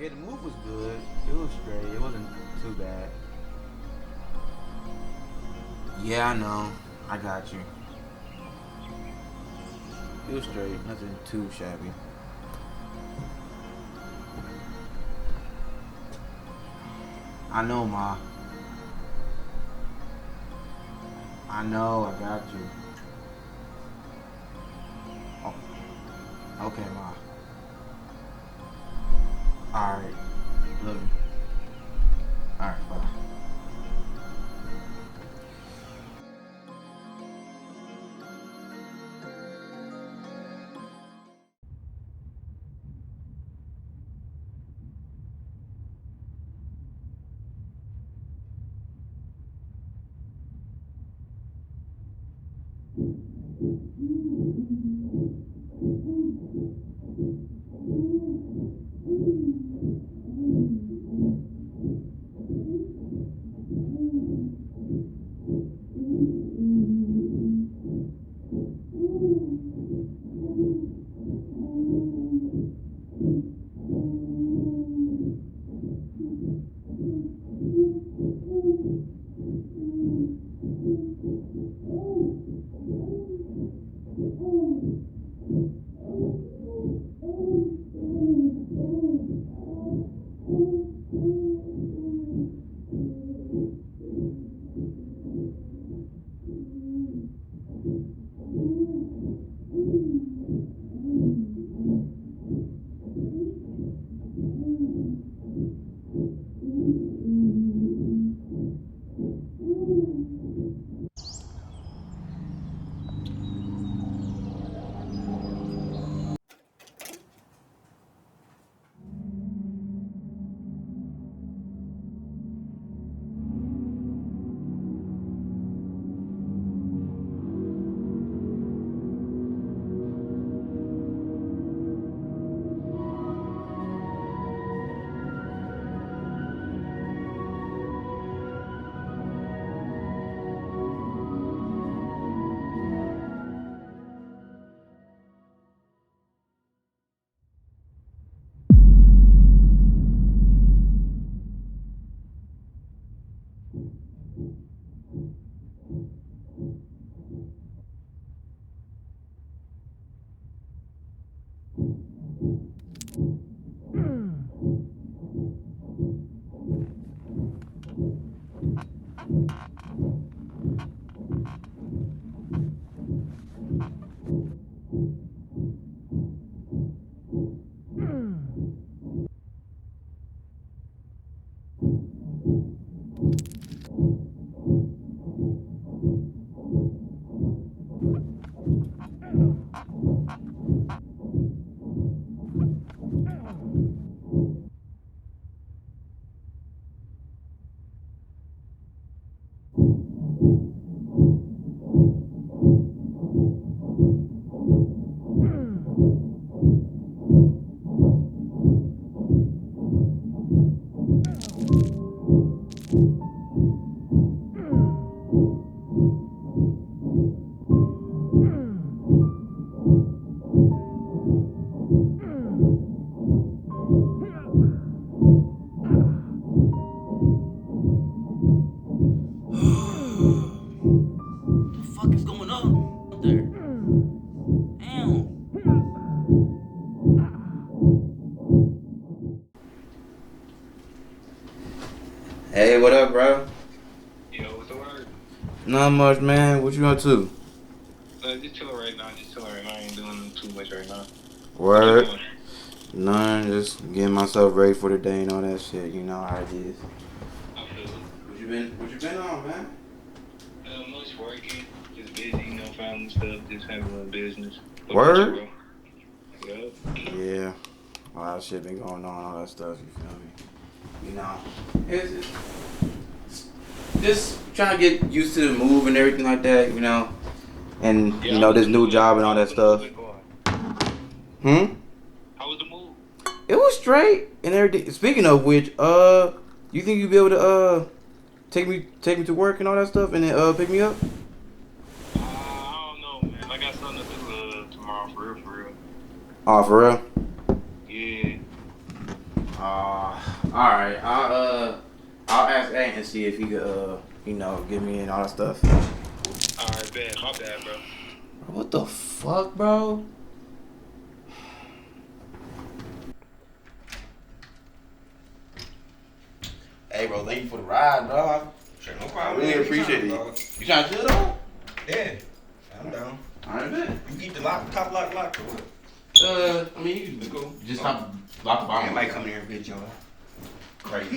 Yeah, the move was good. It was straight. It wasn't too bad. Yeah, I know. I got you. It was straight. Nothing too shabby. I know, Ma. I know. I got you. Oh, okay, Ma. All right. Love you. All right. Bye. Fuck is going on there? Damn. Hey, what up, bro? Yo, what's the word? Not much, man. What you up to? Just chilling right now. I ain't doing too much right now. What you Word. doing? None. Just getting myself ready for the day and all that shit. You know how it is. I feel it. What you been on, man? Much working. Just busy, family stuff. Just handling business. What about you, Word. bro? Yup. Yeah. A lot of shit been going on, all that stuff. You feel me? You know, it's just trying to get used to the move and everything like that. You know, and Yeah, how was this the new move? job and all How that was the move stuff. been going? Hmm. How was the move? It was straight and everything. Speaking of which, you think you'd be able to take me to work and all that stuff, and then pick me up? I don't know, man. I got something to do tomorrow, for real, for real. Oh, for real? Yeah. Alright. I'll ask Ant and see if he could, give me and all that stuff. Alright, bet. My bad, bro. What the fuck, bro? Hey, bro, thank you for the ride, dog. Sure, no I problem. really appreciate it. You trying to chill, though? Yeah, I'm down. Alright, bet. You keep the top lock locked or what? I mean, you can go. Just lock the bottom. I might come in here and bitch y'all. Crazy.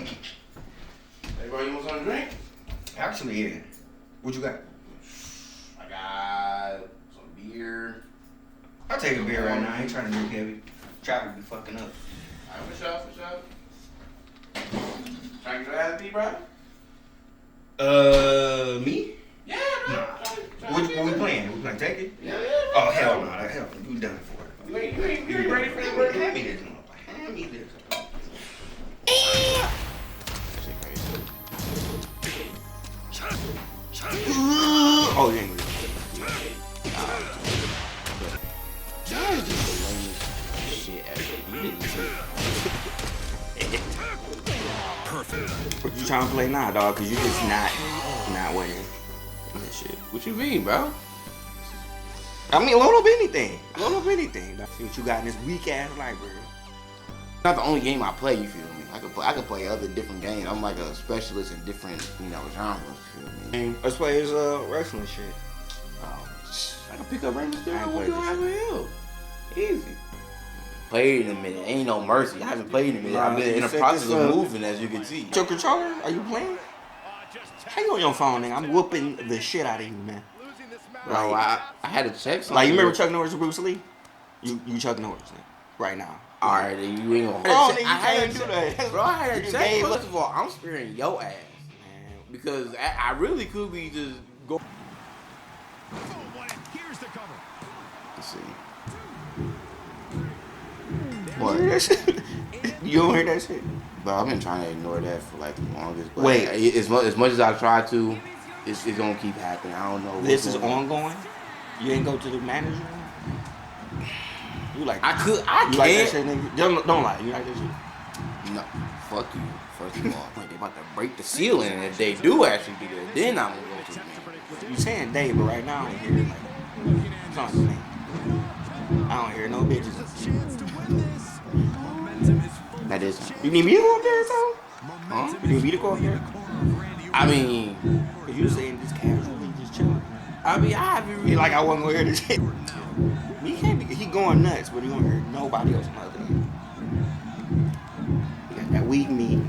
Hey, bro, you want something to drink? Actually, yeah. What you got? I got some beer. I'll take a beer right now. I ain't trying to drink heavy. Traffic be fucking up. Alright, for sure. Trying to get your ass beat, bro? Me? Yeah, Nah. bro. What we playing? We playing take it? Yeah. Oh, hell no. Hell no. You done for it. You ain't ready for the work. Hand me this, motherfucker. Hand me this. Oh, you ain't ready. Shit, you didn't Perfect. What you trying to play now, dog? Cause you just not winning. That shit. What you mean, bro? I mean, load up anything. Load up anything. See what you got in this weak ass library. Not the only game I play, you feel me? I could play other different games. I'm like a specialist in different, genres, you feel me? Let's play his wrestling shit. I can pick up Rey Mysterio. I ain't What played do I this have with him? Easy. Played in a minute. Ain't no mercy. I haven't played in a minute. I've been in the process of moving, as you can see. Your controller? Are you playing? How you on your phone, nigga? I'm whooping the shit out of you, man. Bro, I had to check something. Like, you remember Chuck Norris and Bruce Lee? You Chuck Norris, nigga. Right now. Alright, you ain't gonna. Oh, nigga, you I had can't to do check- that. Bro, I had to You check. gave First up. of all, I'm spearing your ass. Man. Because I really could be just go. Let's see. You hear that shit? You don't hear that shit? Bro, I've been trying to ignore that for like the longest. But Wait. as much as I try to, it's gonna keep happening. I don't know. what's This is going on. ongoing? You ain't go to the manager? You like I you like that can't. shit, nigga? Don't lie. You like that shit? No, fuck you. First of all, like, they about to break the ceiling, and if they do actually do that, then I'm gonna go to the man. You saying Dave, but right now I ain't hear it. Like, something. I don't hear no bitches. That is. You need me to go up there or something? Huh? You need me to go up there? I mean, Cause you saying just casually, just chilling. I haven't really. Like I wasn't gonna hear this shit. He can't be, he going nuts, but he don't hear nobody else other than him. He got that weak meat.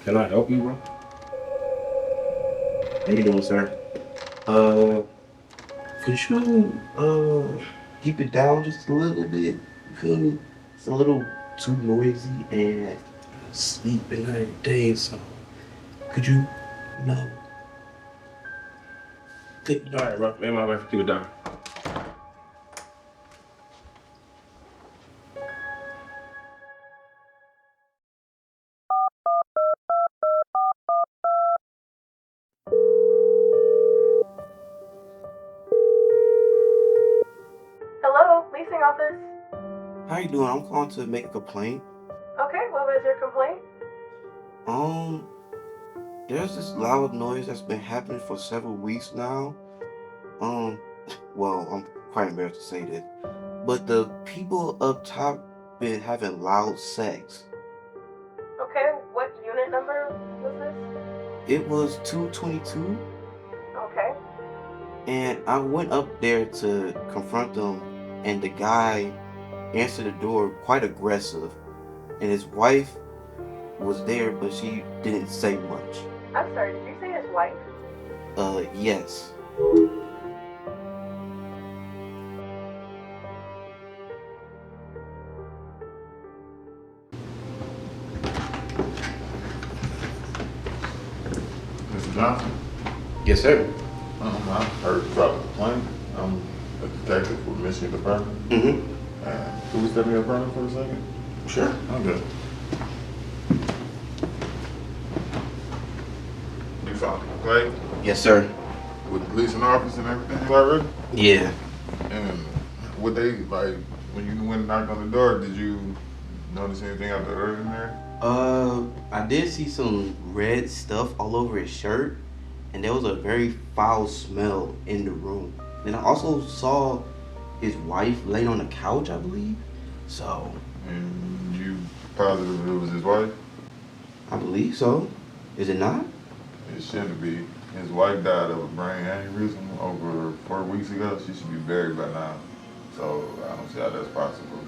Can I help you, bro? How you doing, sir? Could you keep it down just a little bit? You feel me? It's a little too noisy and sleeping at day, so could you, take All right, bro. Me and my wife keep it down. Hello, leasing office. How you doing? I'm calling to make a complaint. Okay, what was your complaint? There's this loud noise that's been happening for several weeks now. Well, I'm quite embarrassed to say this, but the people up top been having loud sex. Okay, what unit number was this? It was 222, Okay. and I went up there to confront them, and the guy answered the door quite aggressive, and his wife was there, but she didn't say much. I'm sorry, did you say his wife? Yes. Mr. Johnson, Yes, sir. I heard you drop a complaint. a detective with Michigan Department. Mm-hmm. Could we step in your apartment for a second? Sure. Okay. You found the complaint Yes, sir. with the police and office and everything already? Yeah. And what they, like, when you went and knocked on the door, did you notice anything out the ordinary? I did see some red stuff all over his shirt, and there was a very foul smell in the room. Then I also saw his wife laying on the couch, I believe. So, And you positive it was his wife? I believe so. Is it not? It shouldn't be. His wife died of a brain aneurysm over 4 weeks ago. She should be buried by now. So I don't see how that's possible.